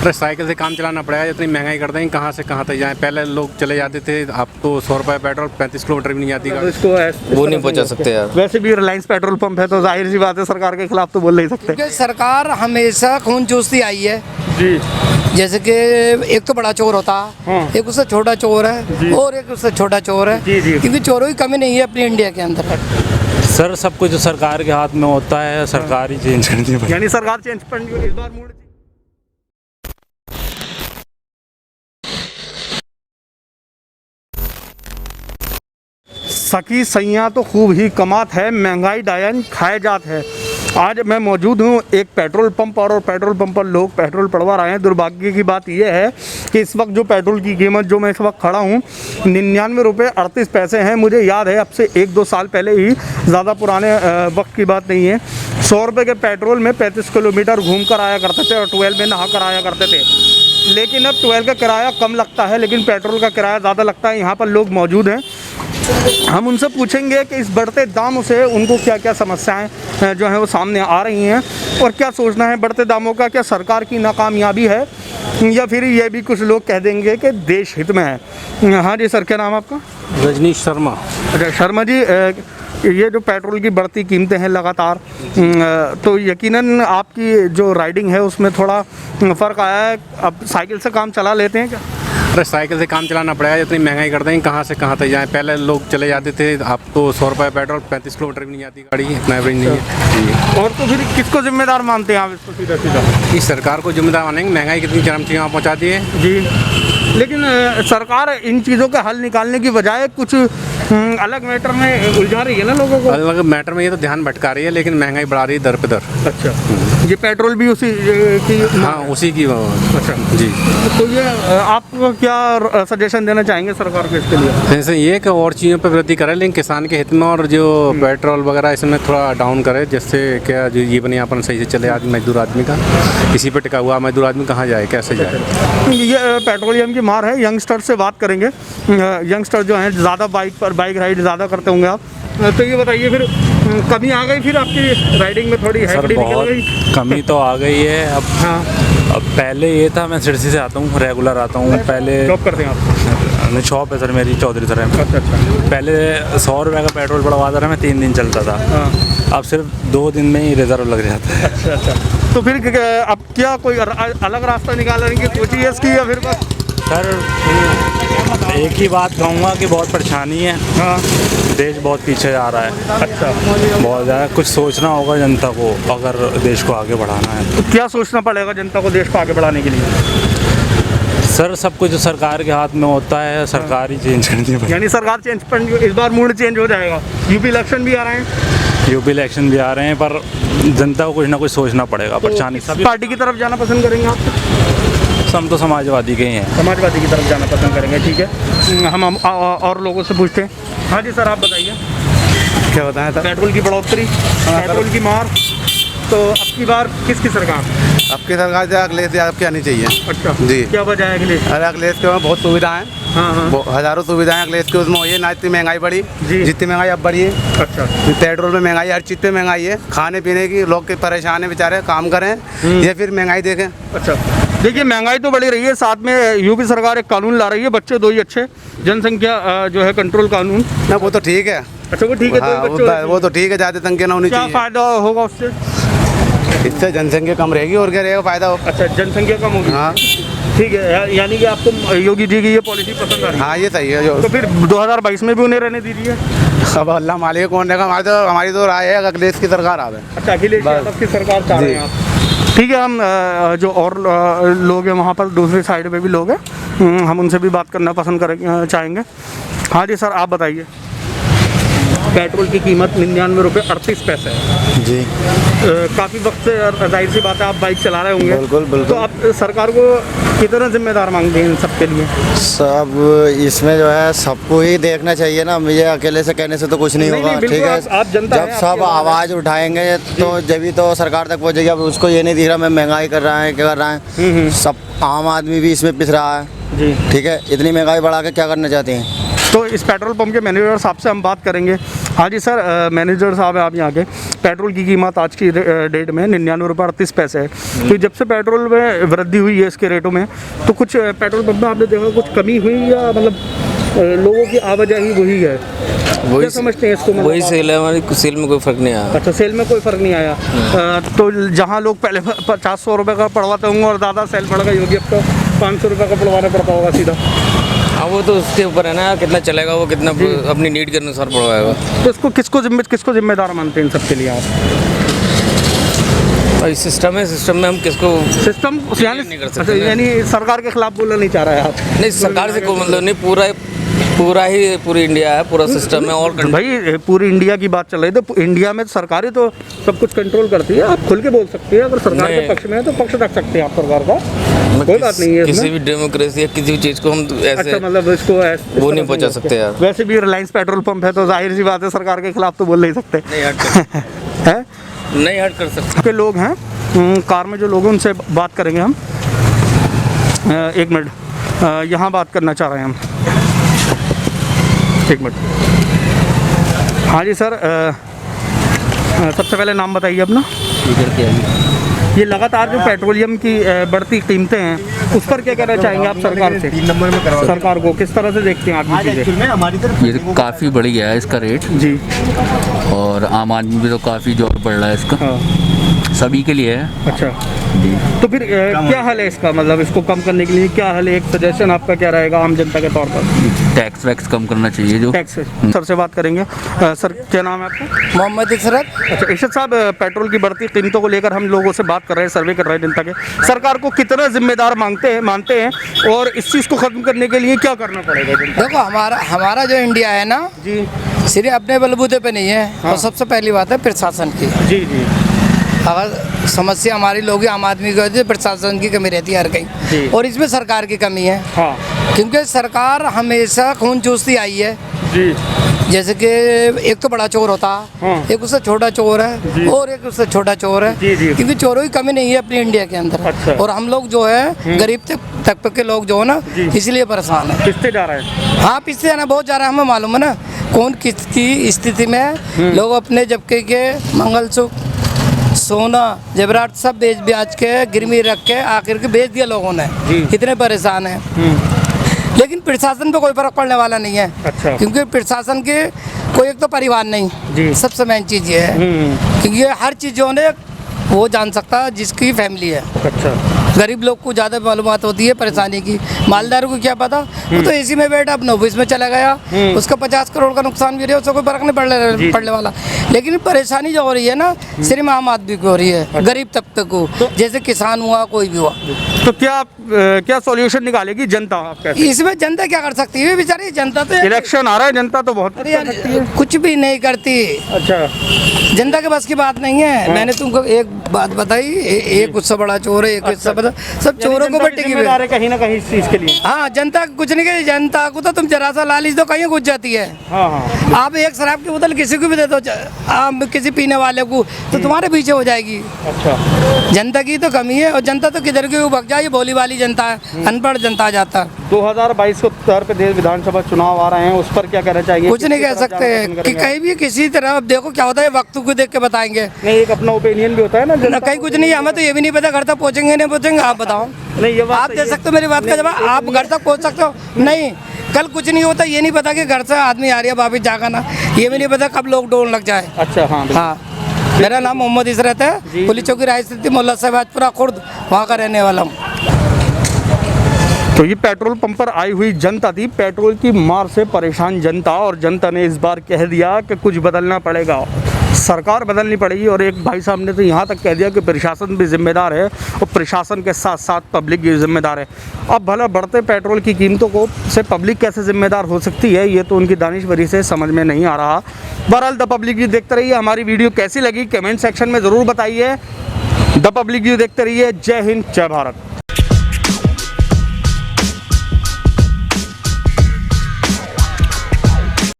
अरे साइकिल से काम चलाना पड़ेगा, इतनी महंगाई कर देंगे कहाँ से कहाँ तक जाएं। पहले लोग चले जाते थे, अब तो 100 रुपये पेट्रोल 35 किलोमीटर भी नहीं जाती गाड़ी। इसको वो नहीं पहुंचा सकते यार। वैसे भी रिलायंस पेट्रोल पंप है तो जाहिर सी बात है सरकार के खिलाफ तो बोल नहीं सकते। क्योंकि सरकार हमेशा खून चूसती आई है। जी जैसे कि एक तो बड़ा चोर होता है, एक उससे छोटा चोर है और एक उससे छोटा चोर है। जी, जी। क्योंकि चोरों की कमी नहीं है अपनी इंडिया के अंदर। सर सब कुछ सरकार के हाथ में होता है, सरकार ही चेंज करनी पड़ेगी। यानी सरकार चेंज करनी इस बार मूड। सखी सैया तो खूब ही कमात है, महंगाई डायन खाए जात है। आज मैं मौजूद हूँ एक पेट्रोल पंप पर और पेट्रोल पंप पर लोग पेट्रोल पड़वा रहे हैं। दुर्भाग्य की बात यह है कि इस वक्त जो पेट्रोल की कीमत जो मैं इस वक्त खड़ा हूँ 99 रुपये 38 पैसे हैं। मुझे याद है अब से 1-2 साल पहले ही, ज़्यादा पुराने वक्त की बात नहीं है, 100 रुपये के पेट्रोल में 35 किलोमीटर घूम कर आया करते थे और 12 में नहा कर आया करते थे। लेकिन अब 12 का किराया कम लगता है लेकिन पेट्रोल का किराया ज़्यादा लगता है। यहाँ पर लोग मौजूद हैं, हम उनसे पूछेंगे कि इस बढ़ते दामों से उनको क्या क्या समस्याएं जो हैं वो सामने आ रही हैं और क्या सोचना है बढ़ते दामों का। क्या सरकार की नाकामयाबी है या फिर ये भी कुछ लोग कह देंगे कि देश हित में है। हाँ जी सर, क्या नाम आपका? रजनीश शर्मा। अच्छा शर्मा जी, ये जो पेट्रोल की बढ़ती कीमतें हैं लगातार, तो यकीनन आपकी जो राइडिंग है उसमें थोड़ा फ़र्क आया है। अब साइकिल से काम चला लेते हैं क्या? अरे साइकिल से काम चलाना पड़ेगा, इतनी महंगाई कर देंगे कहाँ से कहाँ तक जाएं। पहले लोग चले जाते थे, अब तो 100 रुपये पेट्रोल 35 किलोमीटर भी नहीं जाती गाड़ी, इतना एवरेज नहीं है। और तो फिर किसको जिम्मेदार मानते हैं आप इसको सीधा सीधा? इस सरकार को जिम्मेदार मानेंगे, महंगाई कितनी चरम सीमा पहुँचा दी है। जी, लेकिन सरकार इन चीज़ों का हल निकालने की बजाय कुछ अलग मैटर में उलझा रही है ना लोगों को। अलग मैटर में ये तो ध्यान भटका रही है, लेकिन महंगाई बढ़ा रही है दर पे दर। अच्छा, ये पेट्रोल भी उसी की? हाँ उसी की। अच्छा जी। तो ये आप क्या सजेशन देना चाहेंगे सरकार को इसके लिए? जैसे ये कि और चीज़ों पर वृद्धि करे लेकिन किसान के हित में, और जो पेट्रोल वगैरह इसमें थोड़ा डाउन करे, जिससे क्या जो जीवन यापन सही से चले आदमी, मजदूर आदमी का। इसी पे टिका हुआ मजदूर आदमी कहाँ जाए, कैसे जाए। ये पेट्रोलियम की मार है। यंगस्टर से बात करेंगे। यंगस्टर जो हैं ज़्यादा बाइक राइड ज़्यादा करते होंगे आप, तो ये बताइए फिर कमी आ गई फिर आपकी राइडिंग में थोड़ी सर बहुत कमी तो आ गई है अब। हाँ, अब पहले ये था, मैं सिरसी से आता हूँ, रेगुलर आता हूँ। पहले जॉब करते हैं आप? शॉप है सर मेरी, चौधरी सर है। अच्छा अच्छा। पहले 100 रुपये का पेट्रोल पड़वाता था मैं, 3 दिन चलता था। हाँ। अब सिर्फ 2 दिन में ही रिजर्व लग जाता है। अच्छा अच्छा। तो फिर अब क्या कोई अलग रास्ता निकालने की कोशिश है इसकी या फिर बस? सर एक ही बात कहूँगा कि बहुत परेशानी है। हाँ, देश बहुत पीछे जा रहा है। अच्छा, बहुत ज़्यादा कुछ सोचना होगा जनता को अगर देश को आगे बढ़ाना है। तो क्या सोचना पड़ेगा जनता को देश को आगे बढ़ाने के लिए? सर सब कुछ सरकार के हाथ में होता है, सरकार ही चेंज करनी पड़ेगी। यानी सरकार चेंज पर इस बार मूड चेंज हो जाएगा। यूपी इलेक्शन भी आ रहे हैं। यूपी इलेक्शन भी आ रहे हैं, पर जनता को कुछ ना कुछ सोचना पड़ेगा। परेशानी सभी पार्टी की तरफ जाना पसंद करेंगे आप? हम तो समाजवादी के ही हैं। समाजवादी की तरफ जाना पसंद करेंगे, ठीक है। हम और लोगों से पूछते हैं। हाँ जी सर, आप बताइए क्या बताएं था? पेट्रोल की बढ़ोतरी, पेट्रोल की मार, तो अब की बार किसकी सरकार? आपकी सरकार जो अखिलेश यादव की आनी चाहिए। अच्छा जी। क्या वजह है अखिलेश? अरे अखिलेश के में बहुत सुविधाएं हैं। हाँ हाँ। हज़ारों सुविधाएं अखिलेश के उसमें ये ना इतनी महंगाई बढ़ी जी। जितनी महंगाई अब बढ़ी है। अच्छा। पेट्रोल में महंगाई, हर चीज़ पे महंगाई है। खाने पीने की लोग के परेशान है बेचारे, काम करें ये फिर महंगाई देखें। अच्छा, देखिए महंगाई तो बढ़ी रही है, साथ में यूपी सरकार एक कानून ला रही है, बच्चे दो ही अच्छे, जनसंख्या जो है कंट्रोल कानून। ना वो तो ठीक है। अच्छा वो ठीक है, हाँ, दो बच्चे वो तो ठीक है, ज़्यादा तंगी ना होनी क्या चाहिए। फायदा होगा उससे? इससे जनसंख्या कम रहेगी और क्या रहेगा फायदा होगा। अच्छा, जनसंख्या कम होगी। हाँ ठीक है, यानी कि आपको योगी जी की ये पॉलिसी पसंद आ रही है? हाँ ये सही है। जो तो फिर 2022 में भी उन्हें रहने दीजिए। अब अल्लाह मालिक कौन रहेगा, हमारी तो राय है अखिलेश की सरकार आवे। अच्छा, अखिलेश यादव की सरकार चाह रहे हैं आप? ठीक है, हम जो और लोग हैं वहाँ पर दूसरी साइड पे भी लोग हैं, हम उनसे भी बात करना पसंद करेंगे चाहेंगे। हाँ जी सर, आप बताइए। पेट्रोल की कीमत 99 रुपये 38 पैसे है जी। काफ़ी वक्त से जाहिर सी बात है आप बाइक चला रहे होंगे। बिल्कुल बिल्कुल। तो आप सरकार को कितना जिम्मेदार मांगते हैं इन सब के लिए? सब इसमें जो है सबको ही देखना चाहिए ना, मुझे अकेले से कहने से तो कुछ नहीं होगा। ठीक है, आप जनता जब सब आवाज़ उठाएंगे तो जब भी तो सरकार तक पहुँचेगी। अब उसको ये नहीं दिख रहा मैं महंगाई कर रहा है, क्या कर रहा है। सब आम आदमी भी इसमें पिस रहा है जी। ठीक है, इतनी महंगाई बढ़ा के क्या करना चाहते हैं? तो इस पेट्रोल पंप के मैनेजर साहब से हम बात करेंगे। हाँ जी सर, मैनेजर साहब हैं आप यहाँ के। पेट्रोल की कीमत आज की डेट में 99.38 है। तो जब से पेट्रोल में वृद्धि हुई है इसके रेटों में, तो कुछ पेट्रोल पंप में आपने देखा कुछ कमी हुई या मतलब लोगों की आवाजाही वही है? क्या समझते हैं इसको? मतलब वही सेल है हमारी, सेल में कोई फ़र्क नहीं आया। अच्छा, सेल में कोई फ़र्क नहीं आया। तो जहाँ लोग पहले 50-100 रुपये का पड़वाते होंगे और ज़्यादा सेल बढ़ गई होगी, अब तो 500 रुपये का पड़वाना पड़ता होगा सीधा। हाँ, वो तो उसके ऊपर है ना, कितना चलेगा वो, कितना अपनी नीड के अनुसार पड़वाएगा। तो इसको किसको जिम्मेदार मानते हैं इन सब के लिए आप? भाई सिस्टम है, सिस्टम में हम किसको सिस्टम नहीं कर सकते। यानी सरकार के खिलाफ बोलना नहीं चाह रहा है आप? नहीं, सरकार से कोई मतलब नहीं, पूरी इंडिया है, पूरा सिस्टम है। और भाई पूरी इंडिया की बात चल रही है, तो इंडिया में सरकारें तो सब कुछ कंट्रोल करती है। आप खुल के बोल सकते हैं, अगर सरकार के पक्ष में है तो पक्ष रख सकते हैं आप सरकार का, कोई बात नहीं है। किसी भी डेमोक्रेसी या किसी भी चीज़ को हम ऐसे अच्छा, मतलब इसको वो नहीं पहुंचा सकते यार। वैसे भी रिलायंस पेट्रोल पंप है तो जाहिर सी बात है सरकार के खिलाफ तो बोल नहीं सकते। नहीं हट कर सकते। के लोग हैं कार में जो लोग हैं उनसे बात करेंगे हम। एक मिनट, यहाँ बात करना चाह रहे हैं हम। एक मिनट। हाँ जी सर, सबसे पहले नाम बताइए अपना। ये लगातार जो पेट्रोलियम की बढ़ती कीमतें हैं उस पर क्या कहना चाहेंगे आप सरकार से? सरकार को किस तरह से देखते हैं आप ये चीज़ें? ये तो काफ़ी बढ़ गया है इसका रेट जी, और आम आदमी भी तो काफ़ी जोर पड़ रहा है इसका। हाँ। सभी के लिए है अच्छा, जी। तो फिर क्या हल है इसका? मतलब इसको कम करने के लिए क्या हल है? एक सजेशन आपका क्या रहेगा आम जनता के तौर पर? टैक्स वैक्स कम करना चाहिए जो। टैक्स सर से बात करेंगे। सर क्या नाम है आपका? मोहम्मद इशरत। अच्छा इरशद साहब, पेट्रोल की बढ़ती कीमतों को लेकर हम लोगों से बात कर रहे हैं, सर्वे कर रहे हैं जनता के। सरकार को कितना जिम्मेदार मानते हैं और इस चीज़ को ख़त्म करने के लिए क्या करना पड़ेगा जनता? देखो हमारा जो इंडिया है ना जी, सिर्फ अपने बलबूते पे नहीं है। और सबसे पहली बात है प्रशासन की। जी जी अगर समस्या हमारी लोग आम आदमी की होती है, प्रशासन की कमी रहती है हर जी। कहीं, और इसमें सरकार की कमी है। हाँ क्योंकि सरकार हमेशा खून चूसती आई है। जी, जैसे कि एक तो बड़ा चोर होता है, हाँ। एक उससे छोटा चोर है, और एक उससे छोटा चोर है। जी, जी। क्योंकि चोरों की कमी नहीं है अपनी इंडिया के अंदर। अच्छा। और हम लोग जो है गरीब तबके के लोग जो है ना, इसलिए परेशान है। किससे जा रहा है? हाँ, पिछले जाना बहुत जा रहा है, हमें मालूम है ना कौन किसकी स्थिति में है। लोग अपने जबकि के मंगलसूत्र, सोना, जेवरात सब बेच ब्याज के गिरवी रख के आखिर के बेच दिया लोगों ने। इतने परेशान हैं। लेकिन प्रशासन पे कोई फर्क पड़ने वाला नहीं है। अच्छा। क्योंकि प्रशासन के कोई एक तो परिवार नहीं, जी। सबसे मेन चीज़ ये है। क्योंकि ये हर चीज़ों ने वो जान सकता है जिसकी फैमिली है। अच्छा, गरीब लोग को ज़्यादा मालूमात होती है परेशानी की, मालदारों को क्या पता। वो तो एसी में बैठा अपने ऑफिस में चला गया, उसका 50 करोड़ का नुकसान भी रहा है, उसको कोई फर्क नहीं पड़ने वाला। लेकिन परेशानी जो हो रही है ना, सिर्फ आम आदमी को हो रही है, गरीब तबके को, जैसे किसान हुआ, कोई भी हुआ। तो क्या सॉल्यूशन निकालेगी जनता? आप कैसे? इसमें जनता क्या कर सकती है? बेचारी जनता तो इलेक्शन आ रहा है, जनता तो बहुत अरे यार कुछ भी नहीं करती। अच्छा, जनता के बस की बात नहीं है। मैंने तुमको एक बात बताई, एक उससे बड़ा चोर है, एक उससे बड़ा, सब चोरों को बट्टी जिम्मेदार है कहीं ना कहीं इस चीज़ के लिए। हाँ, जनता कुछ नहीं करी। जनता को तो तुम जरा सा लालच दो, कहीं घुस जाती है। हाँ हाँ, आप एक शराब की बोतल किसी को भी दे दो, आप किसी पीने वाले को, तो तुम्हारे पीछे हो जाएगी। अच्छा, जनता की तो कमी है, और जनता तो किधर की भग जाए, भोली वाली जनता है, अनपढ़ जनता जाता है। 2022 को उत्तर प्रदेश विधानसभा चुनाव आ रहे हैं, उस पर क्या कहना चाहिए? कुछ नहीं कह सकते कि कहीं भी किसी तरह। अब देखो क्या होता है, वक्त को देख के बताएंगे। नहीं, एक अपना ओपिनियन भी होता है ना कहीं कुछ नहीं, हमें तो ये भी नहीं पता घर तक पहुँचेंगे नहीं पहुँचेंगे। आप बताओ, नहीं, ये बात आप दे सकते हो मेरी बात का जवाब? आप घर तक पहुँच सकते हो? नहीं, कल कुछ नहीं होता, ये नहीं पता कि घर से आदमी आ रही है वापिस जागा ना, ये भी नहीं पता कब लॉकडाउन लग जाए। अच्छा, हाँ हाँ, मेरा नाम मोहम्मद इशरत है, पुलिस चौकी राय स्थिति मोहल्ला साहबाजपुरा खुर्द, वहाँ का रहने वाला हूँ। तो ये पेट्रोल पंप पर आई हुई जनता थी, पेट्रोल की मार से परेशान जनता, और जनता ने इस बार कह दिया कि कुछ बदलना पड़ेगा, सरकार बदलनी पड़ेगी। और एक भाई साहब ने तो यहाँ तक कह दिया कि प्रशासन भी जिम्मेदार है, और प्रशासन के साथ साथ पब्लिक भी जिम्मेदार है। अब भला बढ़ते पेट्रोल की कीमतों को से पब्लिक कैसे जिम्मेदार हो सकती है, ये तो उनकी दानिशवरी से समझ में नहीं आ रहा। बहरहाल द पब्लिक व्यू देखते रहिए। हमारी वीडियो कैसी लगी कमेंट सेक्शन में ज़रूर बताइए। द पब्लिक व्यू देखते रहिए। जय हिंद, जय भारत।